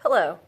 Hello.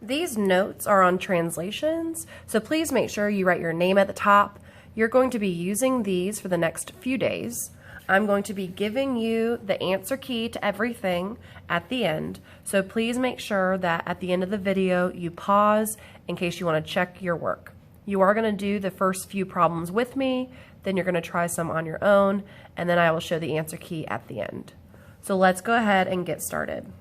These notes are on translations, so please make sure you write your name at the top. You're going to be using these for the next few days. I'm going to be giving you the answer key to everything at the end, so please make sure that at the end of the video you pause in case you want to check your work. You are going to do the first few problems with me, then you're going to try some on your own, and then I will show the answer key at the end. So let's go ahead and get started.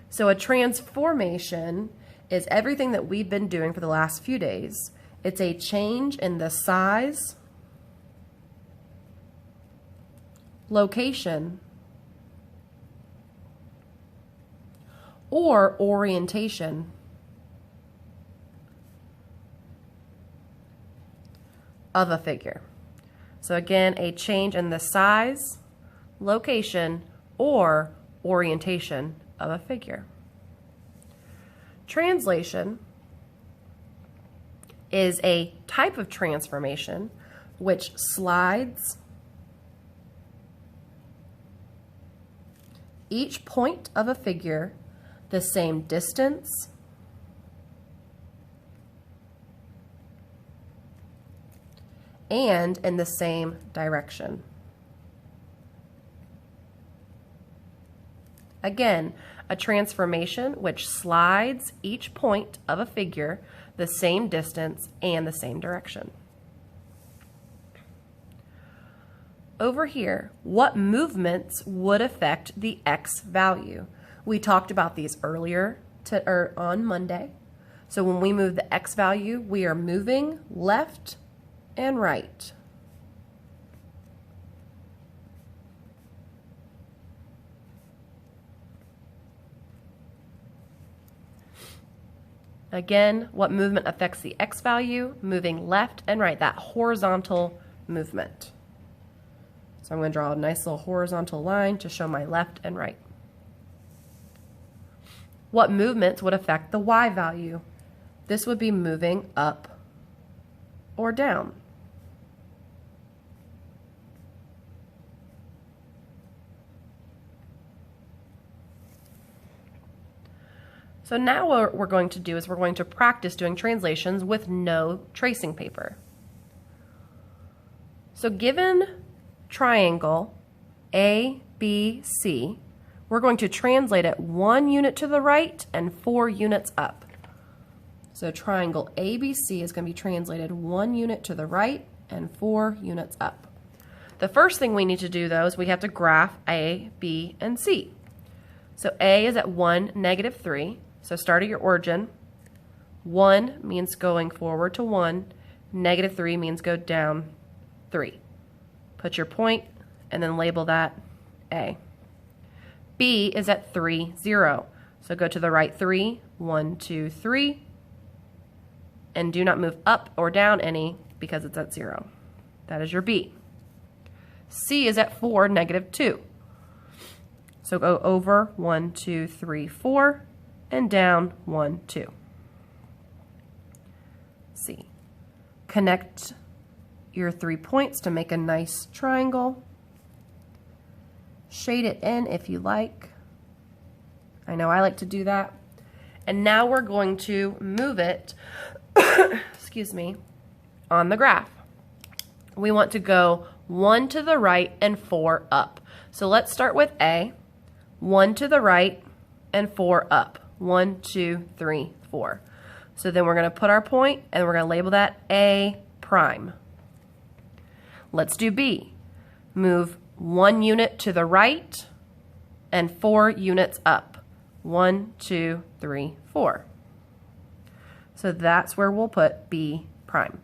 So a transformation is everything that we've been doing for the last few days. It's a change in the size, location, or orientation of a figure. So again, a change in the size, location, or orientation of a figure. Translation is a type of transformation which slides each point of a figure the same distance and in the same direction. Again, a transformation which slides each point of a figure the same distance and the same direction. Over here, what movements would affect the x value? We talked about these earlier on Monday. So when we move the x value, we are moving left and right. Again, what movement affects the x value? Moving left and right, that horizontal movement. So I'm going to draw a nice little horizontal line to show my left and right. What movements would affect the y value? This would be moving up or down. So now what we're going to do is we're going to practice doing translations with no tracing paper. So given triangle ABC, we're going to translate it 1 unit to the right and 4 units up. So triangle ABC is going to be translated 1 unit to the right and 4 units up. The first thing we need to do though is we have to graph A, B, and C. So A is at 1, -3. So start at your origin. 1 means going forward to 1. -3 means go down 3. Put your point and then label that A. B is at 3, 0. So go to the right 3, 1, 2, 3. And do not move up or down any because it's at 0. That is your B. C is at 4, -2. So go over 1, 2, 3, 4. And down 1, 2. C. Connect your 3 points to make a nice triangle. Shade it in if you like. I know I like to do that. And now we're going to move it, excuse me, on the graph. We want to go 1 to the right and 4 up. So let's start with A. 1 to the right and 4 up. 1, 2, 3, 4. So then we're going to put our point and we're going to label that A prime. Let's do B. Move 1 unit to the right and 4 units up. 1, 2, 3, 4. So that's where we'll put B prime.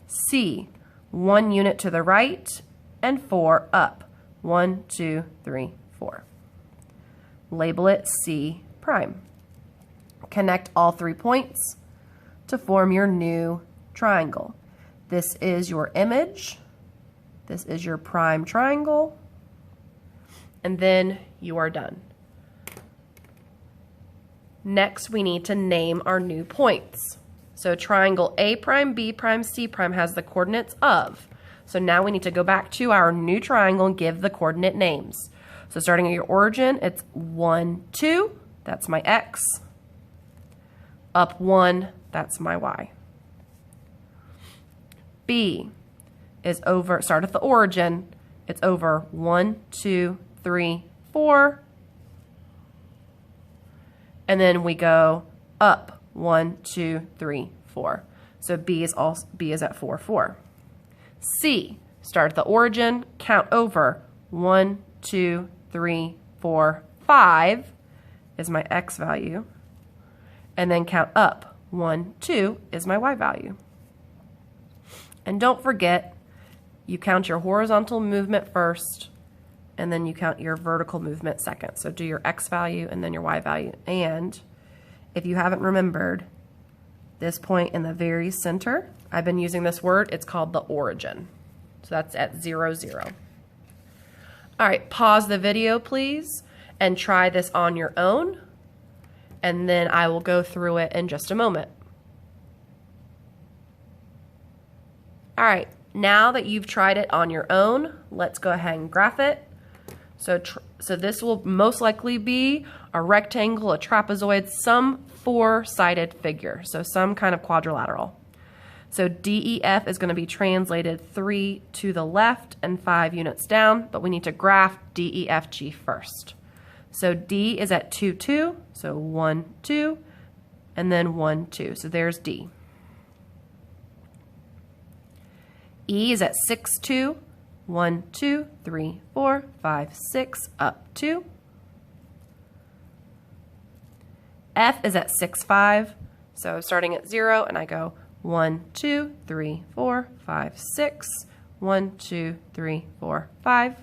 C. 1 unit to the right and 4 up. 1, 2, 3, 4. Label it C prime. Connect all 3 points to form your new triangle. This is your image. This is your prime triangle. And then you are done. Next, we need to name our new points. So triangle A prime, B prime, C prime has the coordinates of. So now we need to go back to our new triangle and give the coordinate names. So starting at your origin, it's 1, 2, that's my x. Up 1, that's my y. B is over, start at the origin, it's over 1, 2, 3, 4. And then we go up 1, 2, 3, 4. So B is at 4, 4. C, start at the origin, count over 1, 2, 3, 4, 5 is my x value. And then count up 1, 2 is my y value. And don't forget, you count your horizontal movement first, and then you count your vertical movement second. So do your x value and then your y value. And if you haven't remembered, this point in the very center, I've been using this word, it's called the origin. So that's at 0, 0. All right, pause the video, please, and try this on your own, and then I will go through it in just a moment. All right, now that you've tried it on your own, let's go ahead and graph it. So this will most likely be a rectangle, a trapezoid, some four-sided figure, so some kind of quadrilateral. So DEF is going to be translated 3 to the left and 5 units down, but we need to graph DEFG first. So D is at 2, 2, so 1, 2, and then 1, 2. So there's D. E is at 6, 2, 1, 2, 3, 4, 5, 6, up 2. F is at 6, 5, so starting at 0, and I go 1, 2, 3, 4, 5, 6, 1, 2, 3, 4, 5.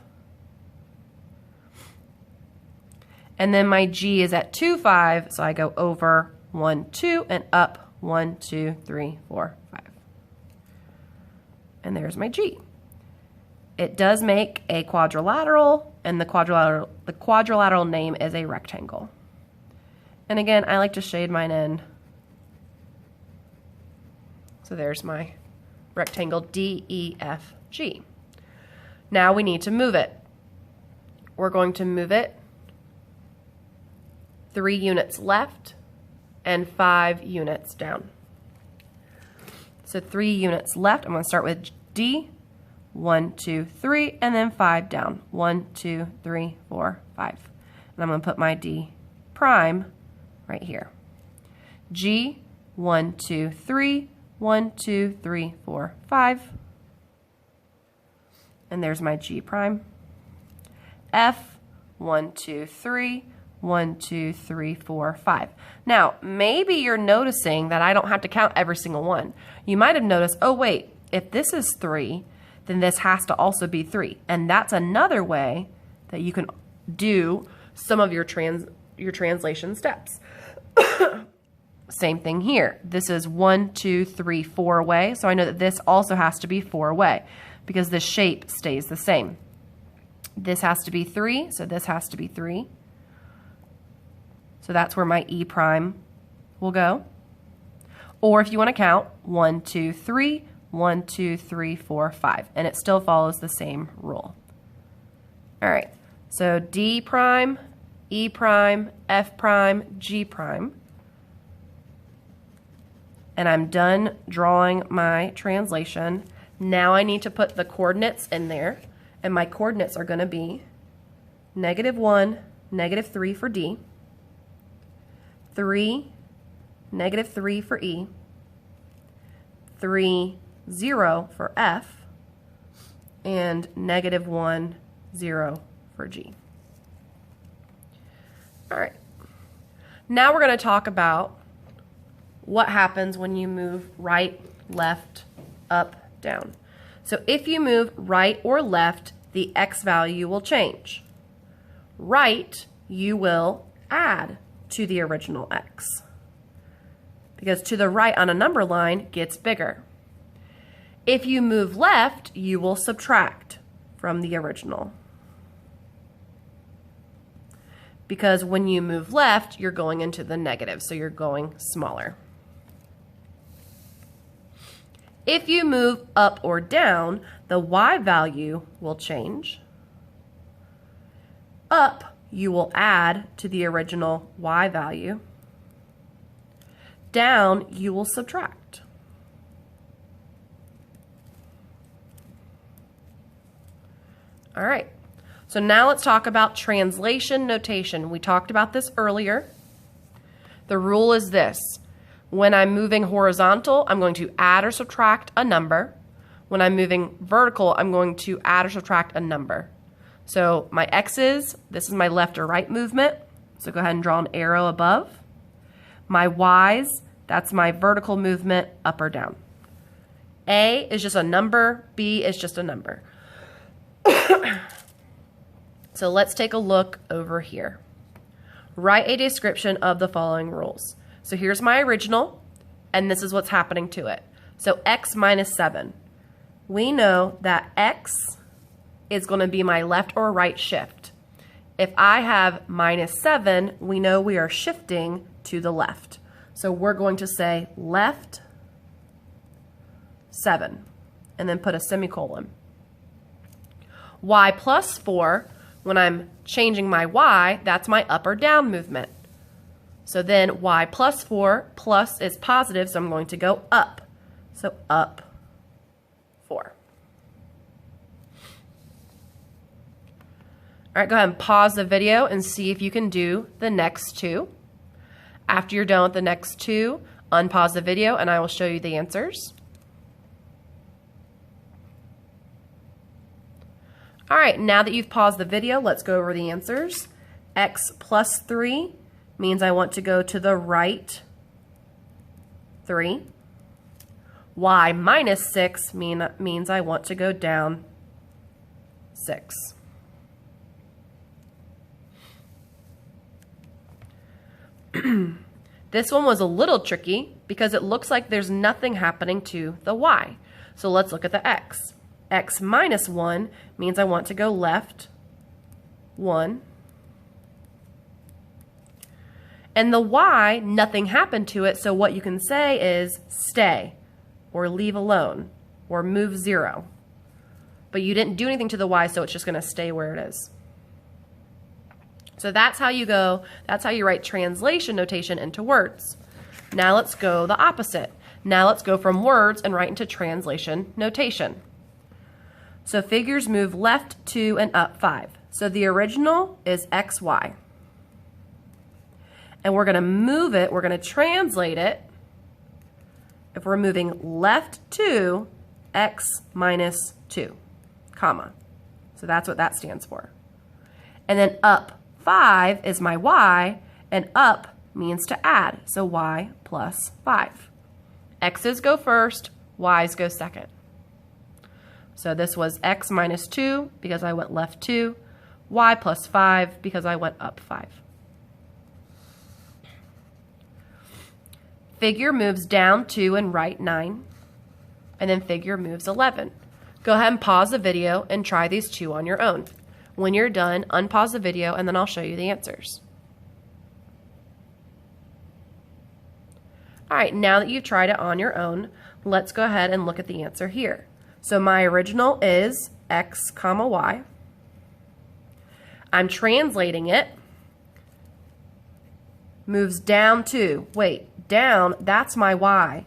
And then my G is at 2, 5, so I go over 1, 2, and up 1, 2, 3, 4, 5. And there's my G. It does make a quadrilateral, and the quadrilateral name is a rectangle. And again, I like to shade mine in. So there's my rectangle DEFG. Now we need to move it. We're going to move it 3 units left and 5 units down. So 3 units left. I'm going to start with D. 1, 2, 3, and then 5 down. 1, 2, 3, 4, 5. And I'm going to put my D prime right here. G, 1, 2, 3, 1, 2, 3, 4, 5. And there's my G prime. F, 1, 2, 3, 1, 2, 3, 4, 5. Now, maybe you're noticing that I don't have to count every single one. You might have noticed, oh wait, if this is 3, then this has to also be 3. And that's another way that you can do some of your translation steps. Same thing here. This is 1, 2, 3, 4 away. So I know that this also has to be 4 away because the shape stays the same. This has to be 3, so this has to be 3. So that's where my E prime will go. Or if you want to count, 1, 2, 3, 1, 2, 3, 4, 5. And it still follows the same rule. All right, so D prime, E prime, F prime, G prime. And I'm done drawing my translation. Now I need to put the coordinates in there. And my coordinates are going to be -1, -3 for D, 3, -3 for E, 3, 0 for F, and -1, 0 for G. All right. Now we're going to talk about what happens when you move right, left, up, down. So if you move right or left, the X value will change. Right, you will add to the original X, because to the right on a number line gets bigger. If you move left, you will subtract from the original, because when you move left, you're going into the negative, so you're going smaller. If you move up or down, the Y value will change. Up, you will add to the original y value. Down, you will subtract. All right, so now let's talk about translation notation. We talked about this earlier. The rule is this. When I'm moving horizontal, I'm going to add or subtract a number. When I'm moving vertical, I'm going to add or subtract a number. So my x's, this is my left or right movement. So go ahead and draw an arrow above. My y's, that's my vertical movement up or down. A is just a number, B is just a number. So let's take a look over here. Write a description of the following rules. So here's my original, and this is what's happening to it. So x minus 7. We know that x is going to be my left or right shift. If I have minus 7, we know we are shifting to the left. So we're going to say left 7, and then put a semicolon. Y plus 4, when I'm changing my y, that's my up or down movement. So then y plus 4, plus is positive, so I'm going to go up. So up 4. All right, go ahead and pause the video and see if you can do the next two. After you're done with the next two, unpause the video and I will show you the answers. All right, now that you've paused the video, let's go over the answers. X plus 3 means I want to go to the right 3. Y minus 6 means I want to go down 6. This one was a little tricky because it looks like there's nothing happening to the y. So let's look at the x. X minus 1 means I want to go left 1. And the y, nothing happened to it, so what you can say is stay, or leave alone, or move 0. But you didn't do anything to the y, so it's just going to stay where it is. So that's how you write translation notation into words. Now let's go the opposite. Now let's go from words and write into translation notation. So figures move left 2 and up 5. So the original is xy. And we're going to move it, we're going to translate it. If we're moving left 2, x minus 2, comma. So that's what that stands for. And then up 5 is my y, and up means to add. So y plus 5. X's go first, y's go second. So this was x minus 2 because I went left 2, y plus 5 because I went up 5. Figure moves down 2 and right 9, and then figure moves 11. Go ahead and pause the video and try these two on your own. When you're done, unpause the video and then I'll show you the answers. All right, now that you've tried it on your own, let's go ahead and look at the answer here. So my original is x comma y. I'm translating it. Moves down 2. Wait, down, that's my y.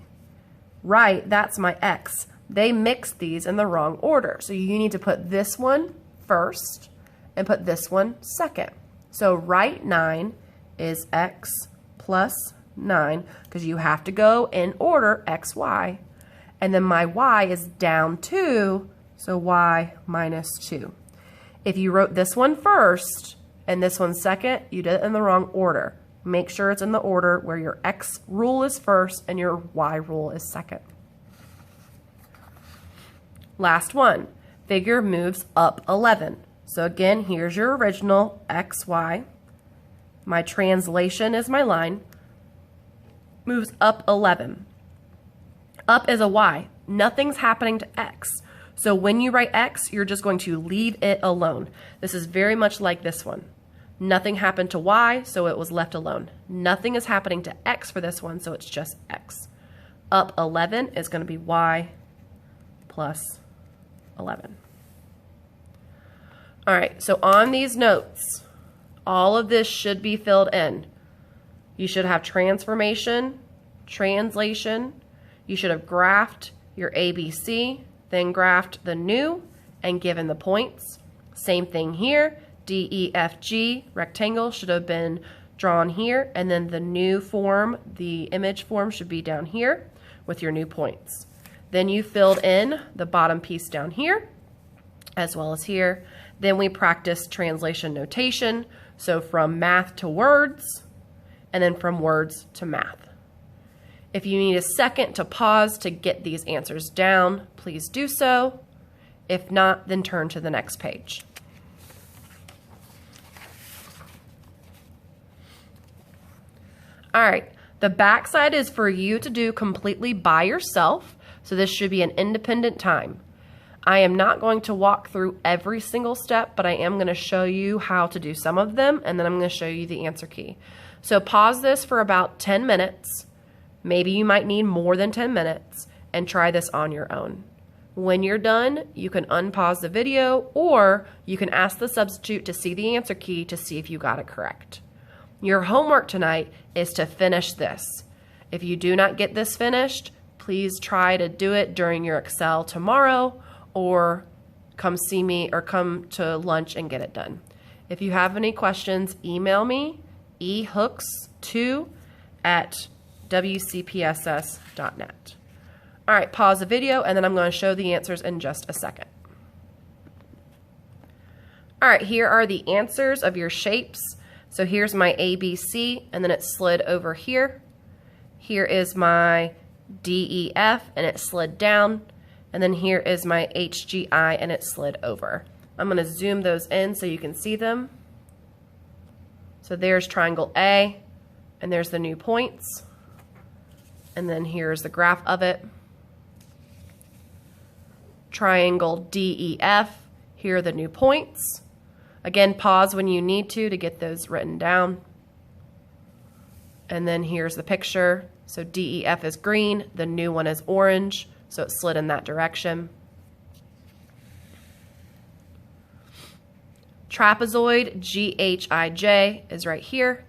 Right, that's my x. They mixed these in the wrong order. So you need to put this one first and put this one second. So right 9 is x plus 9 because you have to go in order x, y. And then my y is down 2, so y minus 2. If you wrote this one first and this one second, you did it in the wrong order. Make sure it's in the order where your x rule is first and your y rule is second. Last one, figure moves up 11. So again, here's your original x, y. My translation is my line. Moves up 11. Up is a y. Nothing's happening to x. So when you write x, you're just going to leave it alone. This is very much like this one. Nothing happened to y, so it was left alone. Nothing is happening to x for this one, so it's just x. Up 11 is going to be y plus 11. All right, so on these notes, All of this should be filled in. You should have transformation, translation. You should have graphed your ABC, then graphed the new and given the points. Same thing here. D, E, F, G, rectangle should have been drawn here, and then the new form, the image form, should be down here with your new points. Then you filled in the bottom piece down here, as well as here. Then we practiced translation notation, so from math to words, and then from words to math. If you need a second to pause to get these answers down, please do so. If not, then turn to the next page. All right, the back side is for you to do completely by yourself, so this should be an independent time. I am not going to walk through every single step, but I am going to show you how to do some of them, and then I'm going to show you the answer key. So pause this for about 10 minutes. Maybe you might need more than 10 minutes, and try this on your own. When you're done, you can unpause the video, or you can ask the substitute to see the answer key to see if you got it correct. Your homework tonight is to finish this. If you do not get this finished, please try to do it during your Excel tomorrow, or come see me or come to lunch and get it done. If you have any questions, email me, ehooks2@wcpss.net. All right, pause the video, and then I'm going to show the answers in just a second. All right, here are the answers of your shapes. So here's my ABC, and then it slid over here. Here is my DEF, and it slid down. And then here is my HGI, and it slid over. I'm going to zoom those in so you can see them. So there's triangle A, and there's the new points. And then here's the graph of it. Triangle DEF, here are the new points. Again, pause when you need to get those written down. And then here's the picture. So DEF is green, the new one is orange, so it slid in that direction. Trapezoid GHIJ is right here.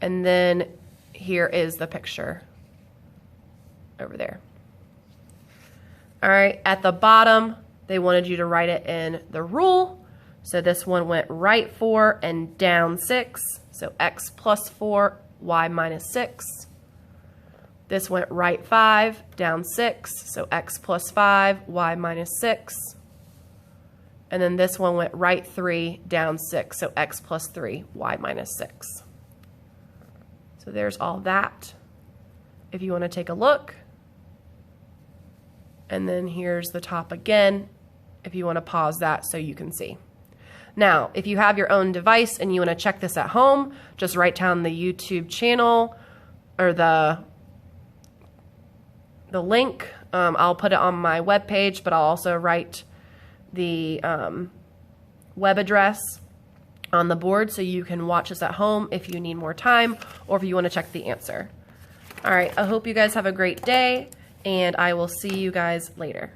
And then here is the picture over there. All right, at the bottom, they wanted you to write it in the rule. So this one went right 4 and down 6. So x plus 4, y minus 6. This went right 5, down 6. So x plus 5, y minus 6. And then this one went right 3, down 6. So x plus 3, y minus 6. So there's all that. If you want to take a look. And then here's the top again, if you want to pause that so you can see. Now, if you have your own device and you want to check this at home, just write down the YouTube channel or the link. I'll put it on my webpage, but I'll also write the web address on the board so you can watch this at home if you need more time or if you want to check the answer. All right, I hope you guys have a great day, and I will see you guys later.